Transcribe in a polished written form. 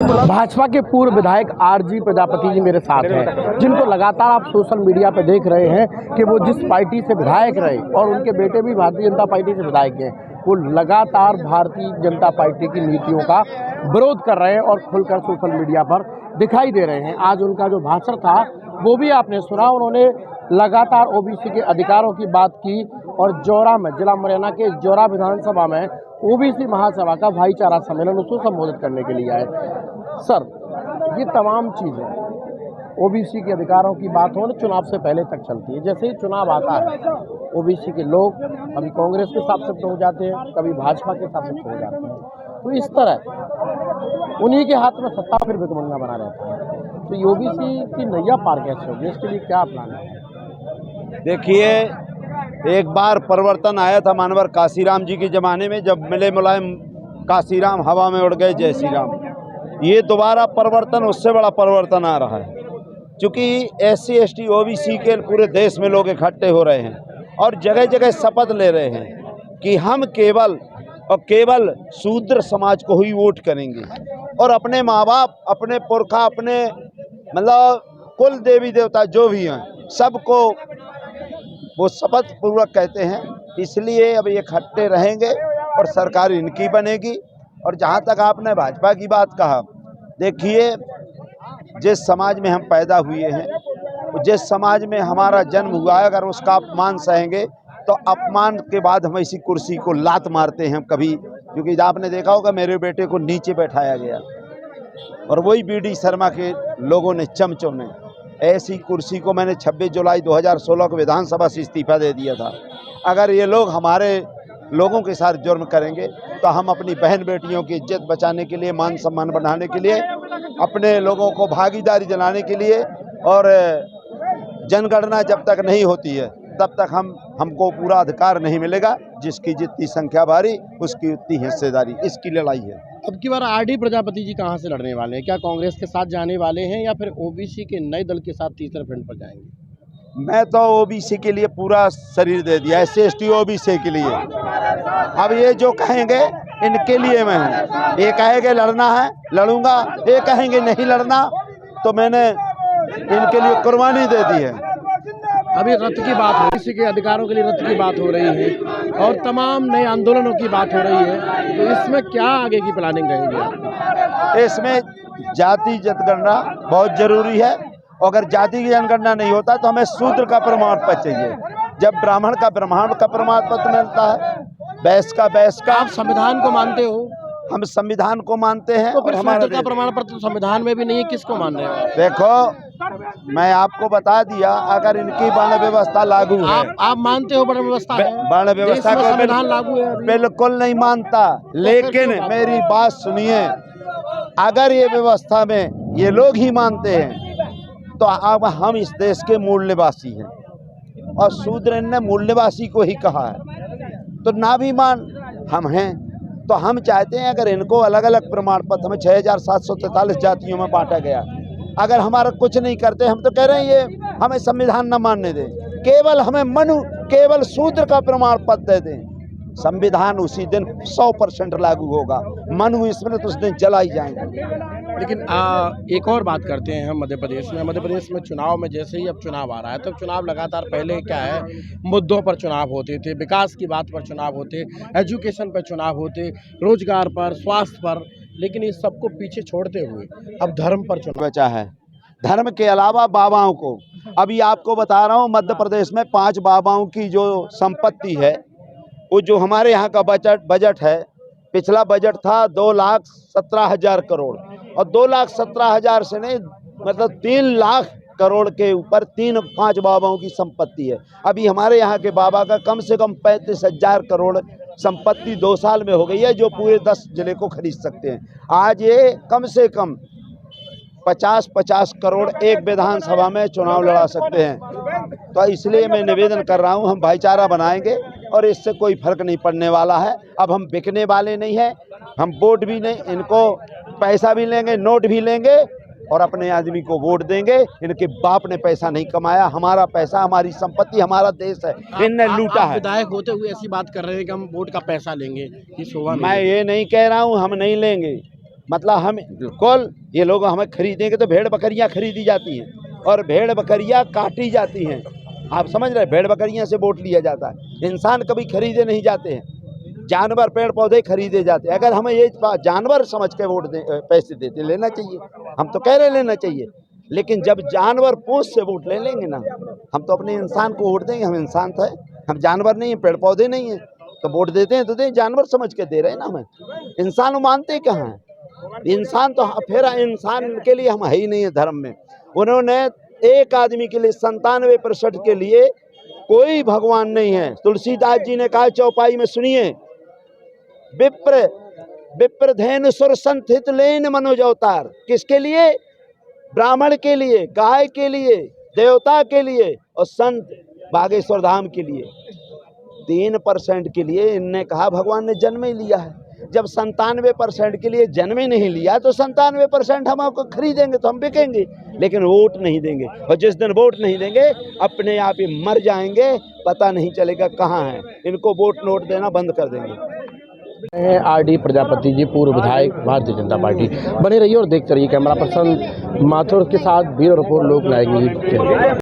भाजपा के पूर्व विधायक आरजी प्रजापति जी मेरे साथ हैं, जिनको लगातार आप सोशल मीडिया पर देख रहे हैं कि वो जिस पार्टी से विधायक रहे और उनके बेटे भी भारतीय जनता पार्टी से विधायक हैं, वो लगातार भारतीय जनता पार्टी की नीतियों का विरोध कर रहे हैं और खुलकर सोशल मीडिया पर दिखाई दे रहे हैं। आज उनका जो भाषण था वो भी आपने सुना। उन्होंने लगातार ओबीसी के अधिकारों की बात की और जौरा में, जिला मुरैना के जौरा विधानसभा में ओबीसी महासभा का भाईचारा सम्मेलन उसको संबोधित करने के लिए आए। सर, ये तमाम चीज़ें ओबीसी के अधिकारों की बात हो ना, चुनाव से पहले तक चलती है। जैसे ही चुनाव आता है, ओबीसी के लोग कभी कांग्रेस के साथ शिफ्ट हो जाते हैं, कभी भाजपा के साथ शिफ्ट हो जाते हैं। तो इस तरह उन्हीं के हाथ में सत्ता फिर भिकमंगा बना रहता है। तो ओबीसी की नैया पार कैसे होगी, इसके लिए क्या प्लान है? देखिए, एक बार परिवर्तन आया था मानवर काशीराम जी के ज़माने में, जब मिले मुलायम काशीराम हवा में उड़ गए जय श्री राम। ये दोबारा परिवर्तन, उससे बड़ा परिवर्तन आ रहा है, क्योंकि SC ST OBC के पूरे देश में लोग इकट्ठे हो रहे हैं और जगह जगह शपथ ले रहे हैं कि हम केवल और केवल शूद्र समाज को ही वोट करेंगे और अपने माँ बाप, अपने पुरखा, अपने मतलब कुल देवी देवता जो भी हैं सबको वो शपथ पूर्वक कहते हैं। इसलिए अब ये इकट्ठे रहेंगे और सरकार इनकी बनेगी। और जहाँ तक आपने भाजपा की बात कहा, देखिए, जिस समाज में हम पैदा हुए हैं, जिस समाज में हमारा जन्म हुआ है, अगर उसका अपमान सहेंगे तो अपमान के बाद हम इसी कुर्सी को लात मारते हैं कभी। क्योंकि आपने देखा होगा मेरे बेटे को नीचे बैठाया गया और वही BD शर्मा के लोगों ने, चमचों ने, ऐसी कुर्सी को मैंने 26 जुलाई 2016 को विधानसभा से इस्तीफा दे दिया था। अगर ये लोग हमारे लोगों के साथ जुर्म करेंगे तो हम अपनी बहन बेटियों की इज्जत बचाने के लिए, मान सम्मान बढ़ाने के लिए, अपने लोगों को भागीदारी दिलाने के लिए, और जनगणना जब तक नहीं होती है तब तक हमको पूरा अधिकार नहीं मिलेगा। जिसकी जितनी संख्या भारी उसकी उतनी हिस्सेदारी, इसकी लड़ाई है। अब की बार आरडी प्रजापति जी कहाँ से लड़ने वाले हैं? क्या कांग्रेस के साथ जाने वाले हैं या फिर ओबीसी के नए दल के साथ तीसरे फ्रंट पर जाएंगे? मैं तो ओबीसी के लिए पूरा शरीर दे दिया, SC ST OBC के लिए। अब ये जो कहेंगे इनके लिए मैं हूँ। ये कहेंगे लड़ना है, लड़ूंगा। ये कहेंगे नहीं लड़ना, तो मैंने इनके लिए कुर्बानी दे दी है। अभी रथ की बात हो, ओबीसी के अधिकारों के लिए रथ की बात हो रही है और तमाम नए आंदोलनों की बात हो रही है, तो इसमें क्या आगे की प्लानिंग रहेगी? इसमें जाति जनगणना बहुत जरूरी है। अगर जाति की जनगणना नहीं होता तो हमें शूद्र का प्रमाण पत्र चाहिए। जब ब्राह्मण का ब्राह्मण का प्रमाण पत्र मिलता है, वैश्य का वैश्य का। आप संविधान को मानते हो? हम संविधान को मानते हैं। तो फिर हमारा का प्रमाण पत्र संविधान में भी नहीं है, किसको मान रहे हो? देखो, मैं आपको बता दिया, अगर इनकी वर्ण व्यवस्था लागू है। आप मानते हो वर्ण व्यवस्था है? वर्ण व्यवस्था को संविधान लागू है? बिल्कुल नहीं मानता। लेकिन मेरी बात सुनिए, अगर ये व्यवस्था में ये लोग ही मानते हैं तो अब हम इस देश के मूल निवासी हैं और शूद्र ने मूल निवासी को ही कहा है, तो ना भी मान हम हैं। तो हम चाहते हैं अगर इनको अलग अलग प्रमाण पत्र, हमें 6743 जातियों में बांटा गया, अगर हमारा कुछ नहीं करते, हम तो कह रहे हैं ये हमें संविधान न मानने दें, केवल हमें केवल शूद्र का प्रमाण पत्र दे दें। संविधान उसी दिन 100% लागू होगा। मनु इसमें तो उस दिन जला ही जाएंगे। लेकिन एक और बात करते हैं हम मध्य प्रदेश में चुनाव में, जैसे ही अब चुनाव आ रहा है तो चुनाव लगातार, पहले क्या है, मुद्दों पर चुनाव होते थे, विकास की बात पर चुनाव होते, एजुकेशन पर चुनाव होते, रोजगार पर, स्वास्थ्य पर, लेकिन इस सबको पीछे छोड़ते हुए अब धर्म पर चुनाव बचा है। धर्म के अलावा बाबाओं को, अभी आपको बता रहा हूँ, मध्य प्रदेश में 5 बाबाओं की जो संपत्ति है, वो जो हमारे यहाँ का बजट है, पिछला बजट था 2,17,000 करोड़ और 2,17,000 से नहीं, मतलब 3 लाख करोड़ के ऊपर 5 बाबाओं की संपत्ति है। अभी हमारे यहाँ के बाबा का कम से कम 35,000 करोड़ संपत्ति 2 साल में हो गई है, जो पूरे 10 जिले को खरीद सकते हैं। आज ये कम से कम 50-50 करोड़ एक विधानसभा में चुनाव लड़ा सकते हैं। तो इसलिए मैं निवेदन कर रहा हूं, हम भाईचारा बनाएंगे और इससे कोई फर्क नहीं पड़ने वाला है। अब हम बिकने वाले नहीं हैं, हम वोट भी नहीं, इनको पैसा भी लेंगे, नोट भी लेंगे और अपने आदमी को वोट देंगे। इनके बाप ने पैसा नहीं कमाया, हमारा पैसा, हमारी संपत्ति, हमारा देश है, इनने लूटा है। विधायक होते हुए ऐसी बात कर रहे हैं कि हम वोट का पैसा लेंगे, ये शोभा नहीं। मैं ये नहीं कह रहा हूँ हम नहीं लेंगे, मतलब हम बिल्कुल ये लोग हमें खरीदेंगे तो भेड़ बकरियां खरीदी जाती हैं और भेड़ बकरियां काटी जाती हैं। आप समझ रहे हैं, भेड़ बकरियां से वोट लिया जाता है। इंसान कभी खरीदे नहीं जाते हैं, जानवर पेड़ पौधे खरीदे जाते हैं। अगर हमें ये जानवर समझ के वोट पैसे देते लेना चाहिए, हम तो कह रहे लेना चाहिए, लेकिन जब जानवर पूछ से वोट ले लेंगे ना, हम तो अपने इंसान को वोट देंगे। हम इंसान तो है, हम जानवर नहीं है, पेड़ पौधे नहीं है, तो वोट देते हैं तो दें, जानवर समझ के दे रहे हैं ना हमें। इंसान मानते कहाँ हैं? इंसान तो फिर इंसान के लिए हम है ही नहीं है धर्म में। उन्होंने एक आदमी के लिए 97% के लिए कोई भगवान नहीं है। तुलसीदास जी ने कहा चौपाई में, सुनिए, विप्र धेनु सुर संथित लेन मनोज अवतार। किसके लिए? ब्राह्मण के लिए, गाय के लिए, देवता के लिए और संत बागेश्वर धाम के लिए। 3% के लिए इनने कहा भगवान ने जन्म ही लिया है। जब 97% के लिए जन्म ही नहीं लिया तो 97% हम आपको खरीदेंगे तो हम बिकेंगे, लेकिन वोट नहीं देंगे। और जिस दिन वोट नहीं देंगे अपने आप ही मर जाएंगे, पता नहीं चलेगा कहाँ हैं। इनको वोट नोट देना बंद कर देंगे। आरडी प्रजापति जी, पूर्व विधायक, भारतीय जनता पार्टी। बने रहिए और देखते रहिए। कैमरा पर्सन माथुर के साथ ब्यूरो रिपोर्ट, लोक नायक न्यूज़।